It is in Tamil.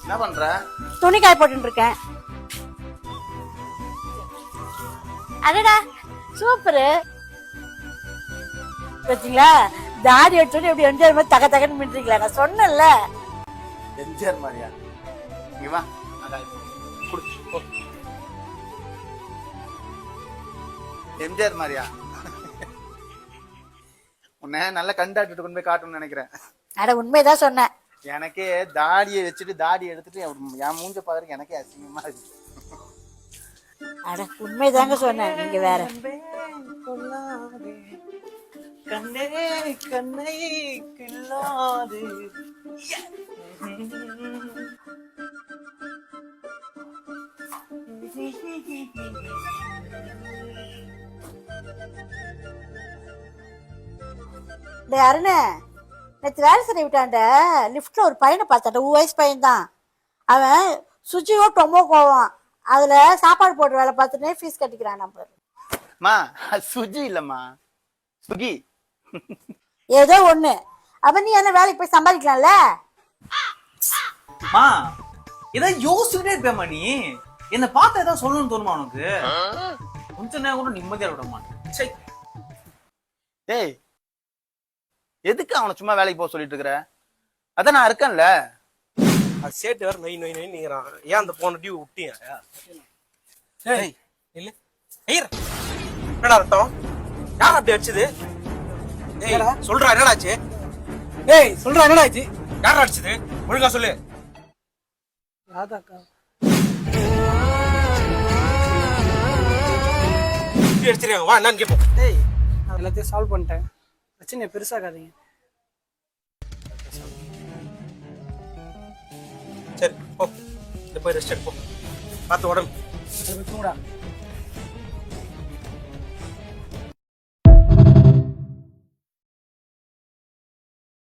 என்ன பண்ற? துணி காய போட்டு இருக்கேன். அடடா சூப்பரு வச்சுங்களா? தாடி எடுத்து எப்படி எம்ஜிஆர் மாதிரி தக தகன்னு மின்றீங்களா? நான் சொன்னேன்ல எம்ஜிஆர் மாதிரியா? இங்க வா. எம்ஜிஆர் மாதிரியா? உன்னை நல்லா கண்டாட்டு கொண்டு போய் காட்டணும்னு நினைக்கிறேன். அட உண்மைதான் சொன்னேன். எனக்கே தாடியை வச்சுட்டு தாடி எடுத்துட்டு என் மூஞ்ச பாக்குறதுக்கு எனக்கே அசிங்கமா இருக்கு. அட உண்மைதாங்க சொன்னேன். நீங்க வேற கண்ணே கண்ணை கில்லாது. அருணே நேற்று வேலை செய்ய விட்டாண்ட லிஃப்ட்ல ஒரு பையனை பார்த்தாண்ட வயசு பையன் தான். அவன் சுஜியோ டொமோ போவான். அதுல சாப்பாடு போடுற வேலை பார்த்துட்டே ஃபீஸ் கட்டிக்கிறான். நம்ம மா சுஜி இல்லம்மா, சுகி. ஏதோ ஒண்ணு. அப்ப நீ என்ன வேலைக்கு போய் சம்பாதிக்கலாம்ல? மா ஏதாவது யோசிச்சுட்டே இருப்பேம்மா. நீ என்ன பார்த்து ஏதாவது சொல்லணும்னு தோணுமா உனக்கு? கொஞ்ச நேரம் கூட நிம்மதியா விட மாட்டேன். டேய் எதுக்கு அவனை சும்மா வேலைக்கு போக சொல்லிட்டு இருக்கிற? அதான் நான் இருக்கேன்ல. அது சேட்டு வேற நொய் நொய் நொய் நீங்கிறான். ஏன் அந்த போன டியூ விட்டியா? இல்ல என்னடா அர்த்தம்? யார் அப்படி அடிச்சது? சொல்றா என்னடாச்சு? சொல்றா என்னடாச்சு? யார் அடிச்சது? ஒழுங்கா சொல்லு. ராதாக்கா அடிச்சிருக்காங்க. வா என்னன்னு கேட்போம். எல்லாத்தையும் சால்வ் பண்ணிட்டேன். பிரச்சனை பெருசாகாதீங்க. சரி போ, போய் ரெஸ்ட் எடுப்போம். பார்த்து உடம்பு தூங்கடா.